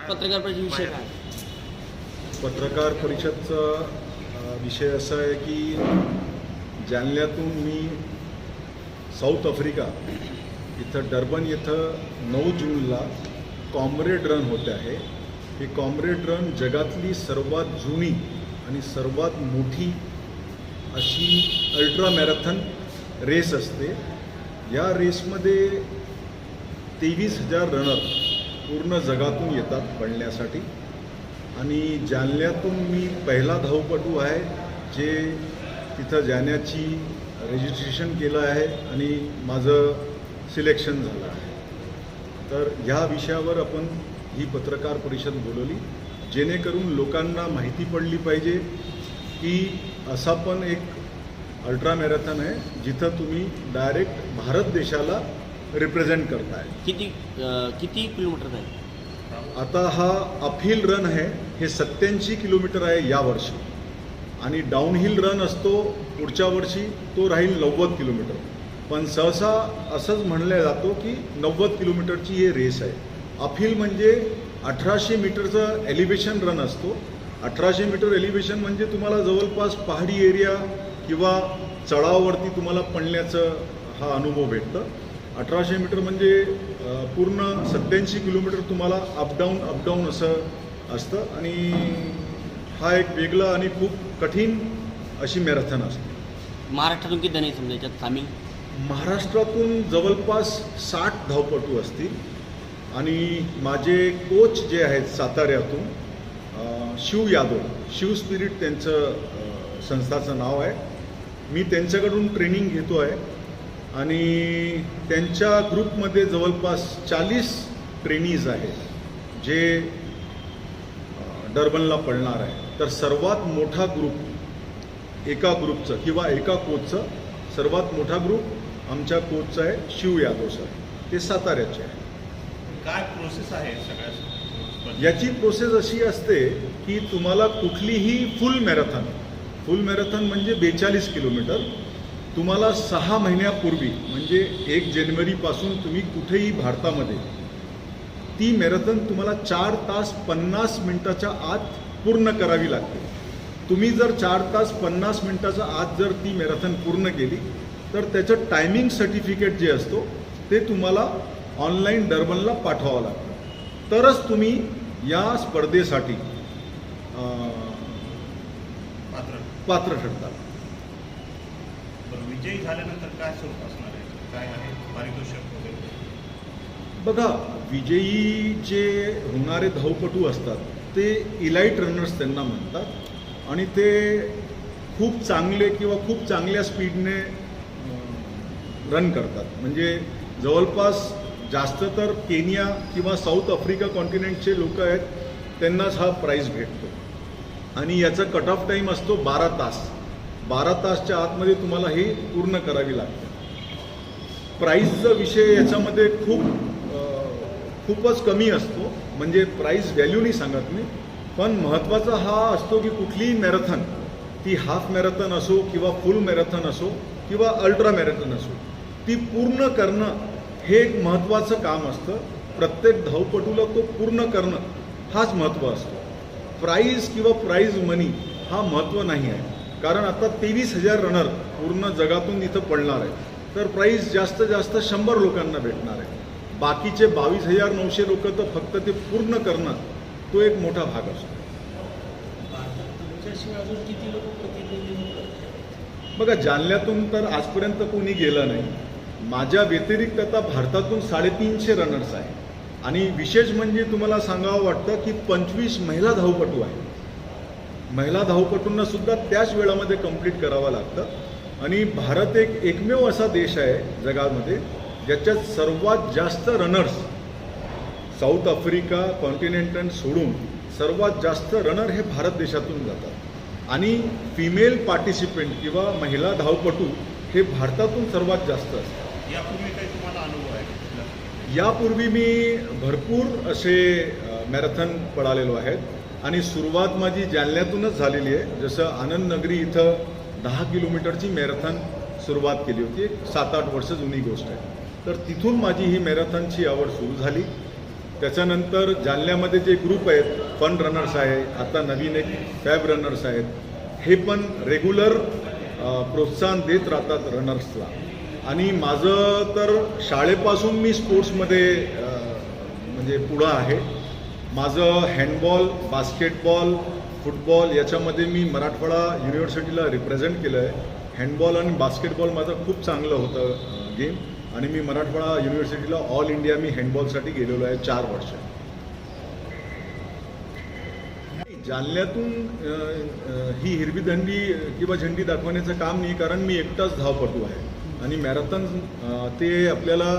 पत्रकार परिषद विषय काय? पत्रकार परिषदचा विषय असा आहे की जालन्यातून मी साऊथ आफ्रिका इथं डर्बन इथं 9 जूनला कॉम्रेड रन होते आहे. ही कॉम्रेड रन जगातली सर्वात जुनी आणि सर्वात मोठी अशी अल्ट्रा मॅरेथॉन रेस असते. या रेसमध्ये 23,000 रनर पूर्ण जगातून येतात पळण्यासाठी आणि जालन्यातून मी पहिला धावपटू आहे जे तिथं जाण्याची रजिस्ट्रेशन केलं आहे आणि माझं सिलेक्शन झालं आहे. तर ह्या विषयावर आपण ही पत्रकार परिषद बोलवली जेणेकरून लोकांना माहिती पडली पाहिजे की असा पण एक अल्ट्रा मॅरेथॉन आहे जिथं तुम्ही डायरेक्ट भारत देशाला रिप्रेझेंट करताय. किती किलोमीटर आहे? आता हा अपहिल रन आहे, हे 87 किलोमीटर आहे यावर्षी आणि डाऊनहिल रन असतो पुढच्या वर्षी, तो राहील 90 किलोमीटर. पण सहसा असंच म्हणलं जातो की 90 किलोमीटरची हे रेस आहे. अपहिल म्हणजे 1800 मीटरचं एलिव्हेशन रन असतो. 1800 मीटर एलिव्हेशन म्हणजे तुम्हाला जवळपास पहाडी एरिया किंवा चढावावरती तुम्हाला पडण्याचं हा अनुभव भेटतं. 1800 मीटर म्हणजे पूर्ण 87 किलोमीटर तुम्हाला अपडाऊन असं असतं आणि हा एक वेगळा आणि खूप कठीण अशी मॅरेथॉन असते. महाराष्ट्रातून किती जण समजा याच्यात सामील? महाराष्ट्रातून जवळपास 60 धावपटू असतील आणि माझे कोच जे आहेत साताऱ्यातून शिव यादव, शिव स्पिरिट त्यांचं संस्थाचं नाव आहे. मी त्यांच्याकडून ट्रेनिंग घेतो आहे आणि त्यांच्या ग्रुपमध्ये जवळपास 40 ट्रेनीज आहेत जे डर्बनला पळणार आहे. तर सर्वात मोठा ग्रुप एका ग्रुपचं किंवा एका कोचचं सर्वात मोठा ग्रुप आमच्या कोचचा आहे शिव यादव सर, ते साताऱ्याचे आहे. काय प्रोसेस आहे सगळ्या? याची प्रोसेस अशी असते की तुम्हाला कुठलीही फुल मॅरेथॉन म्हणजे 42 किलोमीटर तुम्हाला 6 महिन्यापूर्वी म्हणजे 1 जानेवारीपासून तुम्ही कुठेही भारतामध्ये ती मॅरेथॉन तुम्हाला 4 तास 50 मिनिटाच्या आत पूर्ण करावी लागते. तुम्ही जर 4 तास 50 मिनिटाच्या आत जर ती मॅरेथॉन पूर्ण केली तर त्याचं टायमिंग सर्टिफिकेट जे असतो ते तुम्हाला ऑनलाईन डर्बनला पाठवावं लागतं. तरच तुम्ही या स्पर्धेसाठी पात्र ठरतात. विजयी झाल्यानंतर काय स्वरूप असणार आहे? काय आहे पारितोषिक वगैरे? बघा, विजयी जे होणारे धावपटू असतात ते इलाइट रनर्स त्यांना म्हणतात आणि ते खूप चांगले किंवा खूप चांगल्या स्पीडने रन करतात. म्हणजे जवळपास जास्त तर केनिया किंवा साऊथ आफ्रिका कॉन्टिनेंटचे लोक आहेत त्यांनाच हा प्राईज भेटतो आणि याचा कट ऑफ टाईम असतो 12 तास. 12 तासच्या आतमध्ये तुम्हाला हे पूर्ण करावी लागते. प्राईजचा विषय याच्यामध्ये खूपच कमी असतो, म्हणजे प्राईज व्हॅल्यू नाही सांगत मी, पण महत्त्वाचा हा असतो की कुठलीही मॅरेथॉन ती हाफ मॅरेथॉन असो किंवा फुल मॅरेथॉन असो किंवा अल्ट्रा मॅरेथॉन असो ती पूर्ण करणं हे एक महत्त्वाचं काम असतं. प्रत्येक धावपटूला तो पूर्ण करणं हाच महत्त्व असतो. प्राईज किंवा प्राईज मनी हा महत्त्व नाही आहे. कारण आता 23,000 रनर पूर्ण जगातून इथं पडणार आहे तर प्राईज जास्त 100 लोकांना भेटणार आहे. बाकीचे 22,900 लोक तर फक्त ते पूर्ण करणं तो एक मोठा भाग असतो. बघा, जालन्यातून तर आजपर्यंत कोणी गेलं नाही. माझ्या व्यतिरिक्त आता भारतातून 350 रनर्स आहे आणि विशेष म्हणजे तुम्हाला सांगावं वाटतं की 25 महिला धावपटू आहेत. महिला धावपटूंना सुद्धा त्याच वेळामध्ये कंप्लीट करावं लागतं आणि भारत एकमेव असा देश आहे जगामध्ये ज्याच्यात सर्वात जास्त रनर्स साऊथ आफ्रिका कॉन्टिनेंटल सोडून सर्वात जास्त रनर हे भारत देशातून जातात आणि फिमेल पार्टिसिपेंट किंवा महिला धावपटू हे भारतातून सर्वात जास्त असतात. यापूर्वी काही तुम्हाला अनुभव आहे? यापूर्वी मी भरपूर असे मॅरेथॉन पळालेलो आहेत आणि सुरुवात माझी जालन्यातूनच झालेली आहे. जसं आनंद नगरी इथं 10 किलोमीटरची मॅरेथॉन सुरुवात केली होती. 7-8 वर्ष जुनी गोष्ट आहे. तर तिथून माझी ही मॅरेथॉनची आवड सुरू झाली त्याच्यानंतर जालन्यामध्ये जे ग्रुप आहेत फन रनर्स आहे, आता नवीन एक फॅब रनर्स आहेत, हे पण रेग्युलर प्रोत्साहन देत राहतात रनर्सला. आणि माझं तर शाळेपासून मी स्पोर्ट्समध्ये म्हणजे पुढं आहे. माझं हँडबॉल, बास्केटबॉल, फुटबॉल याच्यामध्ये मी मराठवाडा युनिव्हर्सिटीला रिप्रेझेंट केलं आहे. हँडबॉल आणि बास्केटबॉल माझं खूप चांगलं होतं गेम, आणि मी मराठवाडा युनिव्हर्सिटीला ऑल इंडिया मी हँडबॉलसाठी गेलेलो आहे 4 वर्ष. जालन्यातून ही हिरवी झंडी किंवा झेंडी दाखवण्याचं काम नाही, कारण मी एकटाच धावपटू आहे आणि मॅरेथॉन ते आपल्याला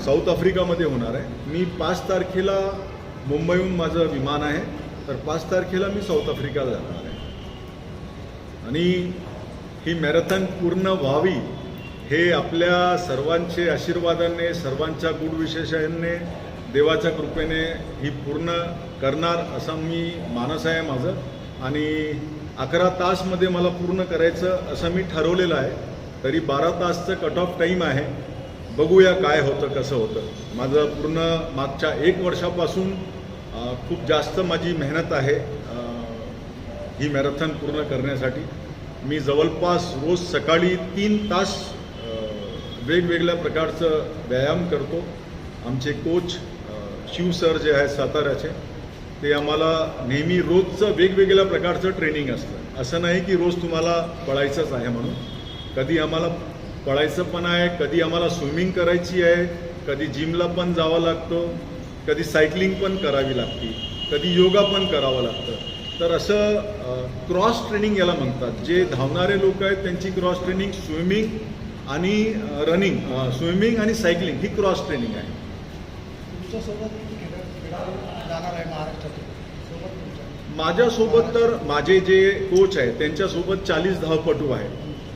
साऊथ आफ्रिकामध्ये होणार आहे. मी 5 तारखेला मुंबईहून माझं विमान आहे, तर 5 तारखेला मी साऊथ आफ्रिकाला जाणार आहे. आणि ही मॅरेथॉन पूर्ण व्हावी हे आपल्या सर्वांचे आशीर्वादाने, सर्वांच्या गुणविशेषाने, देवाच्या कृपेने ही पूर्ण करणार असा मी मानस आहे माझं. आणि 11 तासमध्ये मला पूर्ण करायचं असं मी ठरवलेलं आहे. तरी 12 तासचं कट ऑफ टाईम आहे. बघूया काय होतं, कसं होतं. माझं पूर्ण मागच्या 1 वर्षापासून खूप जास्त माझी मेहनत आहे ही मॅरेथॉन पूर्ण करण्यासाठी. मी जवळपास रोज सकाळी 3 तास वेगवेगळ्या प्रकारचं व्यायाम करतो. आमचे कोच शिव सर जे आहेत साताऱ्याचे, ते आम्हाला नेहमी रोजचं वेगवेगळ्या प्रकारचं ट्रेनिंग असतं. असं नाही की रोज तुम्हाला पळायचंच आहे म्हणून. कधी आम्हाला पळायचं पण आहे, कधी आम्हाला स्विमिंग करायची आहे, कधी जिमला पण जावं लागतं, कधी सायकलिंग पण करावी लागते, कधी योगा पण करावं लागतं. तर असं क्रॉस ट्रेनिंग याला म्हणतात. जे धावणारे लोक आहेत त्यांची क्रॉस ट्रेनिंग स्विमिंग आणि रनिंग, स्विमिंग आणि सायकलिंग ही क्रॉस ट्रेनिंग आहे. माझ्यासोबत तर माझे जे कोच आहेत त्यांच्यासोबत 40 धावपटू आहेत.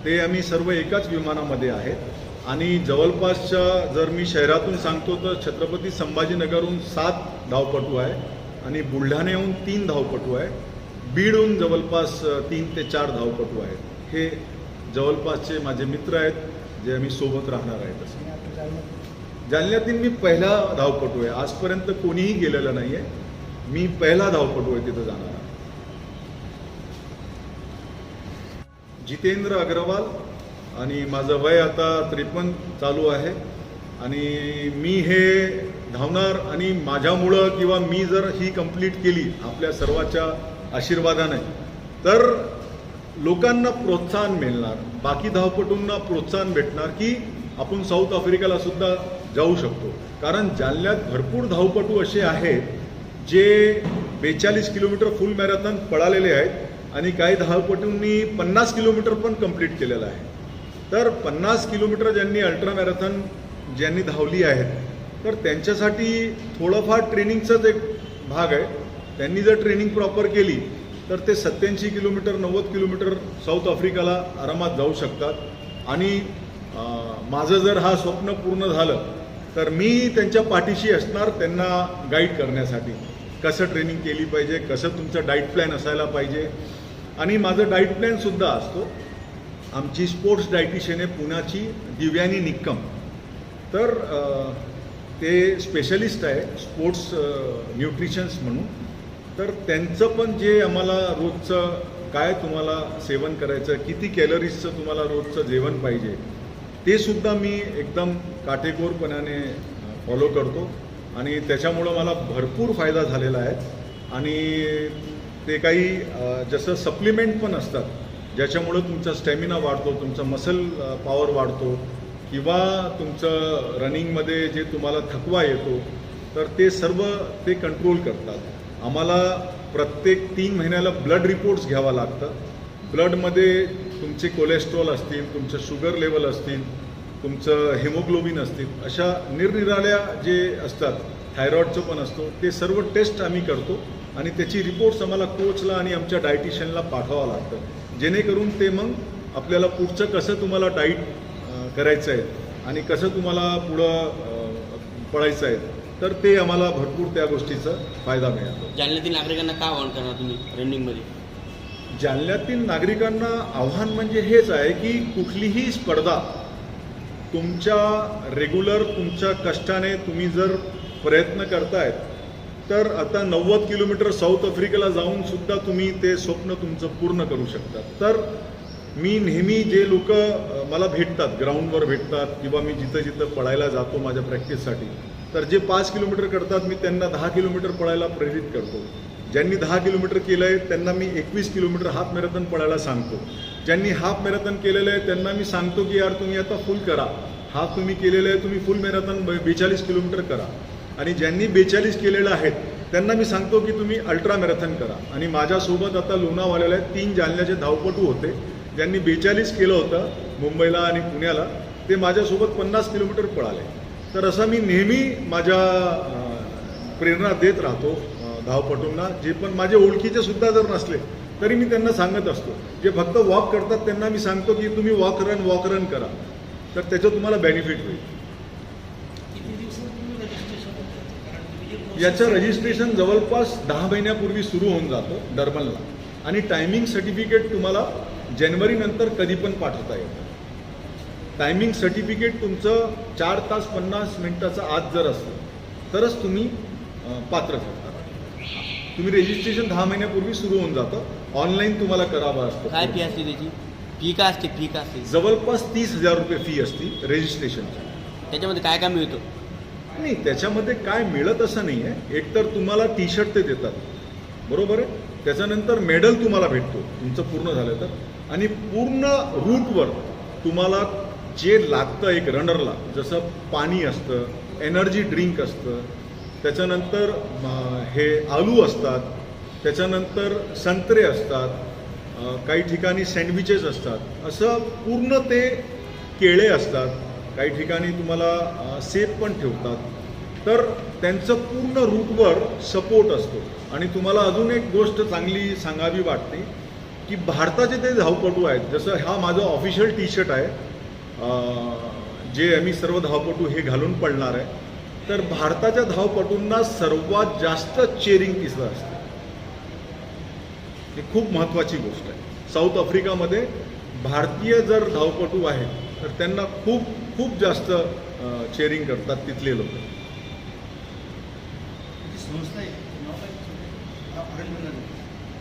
ते आम्ही सर्व एकाच विमानामध्ये आहेत. आणि जवळपासच्या जर मी शहरातून सांगतो तर छत्रपती संभाजीनगरहून 7 धावपटू आहे, आणि बुलढाण्याहून 3 धावपटू आहे, बीडहून जवळपास 3 ते 4 धावपटू आहेत. हे जवळपासचे माझे मित्र आहेत जे आम्ही सोबत राहणार आहेत. असं जालन्यातील मी पहिला धावपटू आहे. आजपर्यंत कोणीही गेलेलं नाही आहे. मी पहिला धावपटू आहे तिथं जाणारा. जितेंद्र अग्रवाल, आणि माझं वय आता 53 चालू आहे. आणि मी हे धावणार, आणि माझ्यामुळं किंवा मी जर ही कंप्लीट केली आपल्या सर्वांच्या आशीर्वादाने तर लोकांना प्रोत्साहन मिळणार, बाकी धावपटूंना प्रोत्साहन भेटणार की आपण साऊथ आफ्रिकाला सुद्धा जाऊ शकतो. कारण जालन्यात भरपूर धावपटू असे आहेत जे 42 किलोमीटर फुल मॅरेथॉन पळालेले आहेत, आणि काही धावपटूंनी 50 किलोमीटर पण कंप्लीट केलेलं आहे. तर 50 किलोमीटर ज्यांनी अल्ट्रा मॅरेथॉन ज्यांनी धावली आहेत, तर त्यांच्यासाठी थोडंफार ट्रेनिंगचाच एक भाग आहे. त्यांनी जर ट्रेनिंग प्रॉपर केली तर ते 87 किलोमीटर 90 किलोमीटर साऊथ आफ्रिकाला आरामात जाऊ शकतात. आणि माझं जर हा स्वप्न पूर्ण झालं तर मी त्यांच्या पाठीशी असणार, त्यांना गाईड करण्यासाठी. कसं ट्रेनिंग केली पाहिजे, कसं तुमचं डाईट प्लॅन असायला पाहिजे. आणि माझं डाईट प्लॅनसुद्धा असतो. आमची स्पोर्ट्स डायटिशियन आहे पुण्याची दिव्यानी निक्कम, तर ते स्पेशलिस्ट आहे स्पोर्ट्स न्यूट्रिशन्स म्हणून. तर त्यांचं पण जे आम्हाला रोजचं काय तुम्हाला सेवन करायचं, किती कॅलरीजचं तुम्हाला रोजचं जेवण पाहिजे, ते सुद्धा मी एकदम काटेकोरपणाने फॉलो करतो. आणि त्याच्यामुळं मला भरपूर फायदा झालेला आहे. आणि ते काही जसं सप्लिमेंट पण असतात ज्याच्यामुळं तुमचा स्टॅमिना वाढतो, तुमचा मसल पॉवर वाढतो, किंवा तुमचं रनिंगमध्ये जे तुम्हाला थकवा येतो, तर ते सर्व ते कंट्रोल करतात. आम्हाला प्रत्येक 3 महिन्याला ब्लड रिपोर्ट्स घ्यावा लागतं. ब्लडमध्ये तुमचे कोलेस्ट्रॉल असतील, तुमचं शुगर लेवल असतील, तुमचं हेमोग्लोबिन असतील, अशा निरनिराळ्या जे असतात, थायरॉईडचं पण असतो, ते सर्व टेस्ट आम्ही करतो. आणि त्याची रिपोर्ट्स आम्हाला कोचला आणि आमच्या डायटिशियनला पाठवावं लागतं, जेणेकरून ते मग आपल्याला पुढचं कसं तुम्हाला डाईट करायचं आहे आणि कसं तुम्हाला पुढं पळायचं आहे, तर ते आम्हाला भरपूर त्या गोष्टीचा फायदा मिळतो. जालन्यातील नागरिकांना काय आवाहन करणार तुम्ही रनिंगमध्ये? जालन्यातील नागरिकांना आव्हान म्हणजे हेच आहे की कुठलीही स्पर्धा तुमच्या रेग्युलर तुमच्या कष्टाने तुम्ही जर प्रयत्न करतायत तर आता 90 किलोमीटर साऊथ आफ्रिकेला जाऊन सुद्धा तुम्ही ते स्वप्न तुमचं पूर्ण करू शकता. तर मी नेहमी जे लोक मला भेटतात, ग्राउंडवर भेटतात किंवा मी जिथं जिथं पळायला जातो माझ्या प्रॅक्टिससाठी, तर जे 5 किलोमीटर करतात मी त्यांना 10 किलोमीटर पळायला प्रेरित करतो. ज्यांनी 10 किलोमीटर केलं आहे त्यांना मी 21 किलोमीटर हाफ मॅरेथॉन पळायला सांगतो. ज्यांनी हाफ मॅरेथॉन केलेलं आहे त्यांना मी सांगतो की यार तुम्ही आता फुल करा, हाफ तुम्ही केलेलं आहे, तुम्ही फुल मॅरेथॉन 42 किलोमीटर करा. आणि ज्यांनी 42 केलेलं आहेत त्यांना मी सांगतो की तुम्ही अल्ट्रा मॅरेथॉन करा. आणि माझ्यासोबत आता लोणावाल्याला 3 जालन्याचे धावपटू होते ज्यांनी 42 केलं होतं मुंबईला आणि पुण्याला, ते माझ्यासोबत 50 किलोमीटर पळाले. तर असं मी नेहमी माझ्या प्रेरणा देत राहतो धावपटूंना, जे पण माझे ओळखीचे सुद्धा जर नसले तरी मी त्यांना सांगत असतो. जे फक्त वॉक करतात त्यांना मी सांगतो की तुम्ही वॉक रन करा, तर त्याचं तुम्हाला बेनिफिट होईल. याचं रजिस्ट्रेशन जवळपास 10 महिन्यापूर्वी सुरू होऊन जातं डर्बनला, आणि टायमिंग सर्टिफिकेट तुम्हाला जानेवारीनंतर कधी पण पाठवता येतं. टायमिंग सर्टिफिकेट तुमचं 4 तास 50 मिनिटाचा आत जर असलं तरच तुम्ही पात्र ठरता. तुम्ही रजिस्ट्रेशन 10 महिन्यापूर्वी सुरू होऊन जातं. ऑनलाईन तुम्हाला करावं असतं. काय फी असते त्याची? फी काय असते? जवळपास 30,000 रुपये फी असते रजिस्ट्रेशनची. त्याच्यामध्ये काय काय मिळतं? नाही, त्याच्यामध्ये काय मिळत असं नाही आहे. एकतर तुम्हाला टी शर्ट ते देतात, बरोबर आहे, त्याच्यानंतर मेडल तुम्हाला भेटतो तुमचं पूर्ण झालं तर, आणि पूर्ण रूटवर तुम्हाला जे लागतं एक रनरला, जसं पाणी असतं, एनर्जी ड्रिंक असतं, त्याच्यानंतर हे आलू असतात, त्याच्यानंतर संत्रे असतात, काही ठिकाणी सँडविचेस असतात, असं पूर्ण ते केळे असतात, काही ठिकाणी तुम्हाला सेब पण ठेवतात. तर त्यांचं पूर्ण रूटवर सपोर्ट असतो. आणि तुम्हाला अजून एक गोष्ट चांगली सांगावी वाटते की भारताचे ते धावपटू आहेत, जसं हा माझा ऑफिशियल टी शर्ट आहे, जे आम्ही सर्व धावपटू हे घालून पडणार आहे. तर भारताच्या धावपटूंना सर्वात जास्त चेअरिंग तिसरं असतं. ही खूप महत्त्वाची गोष्ट आहे. साऊथ आफ्रिकामध्ये भारतीय जर धावपटू आहेत तर त्यांना खूप खूप जास्त चेअरिंग करतात तिथले लोक.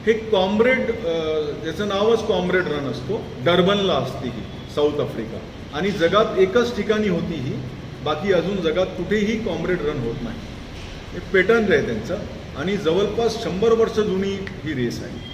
हे कॉम्रेड, ज्याचं नावच कॉम्रेड रन असतो, डर्बनला असते ही साऊथ आफ्रिका, आणि जगात एकच ठिकाणी होती ही, बाकी अजून जगात कुठेही कॉम्रेड रन होत नाही. हे पॅटर्न आहे त्यांचं, आणि जवळपास 100 वर्ष जुनी ही रेस आहे.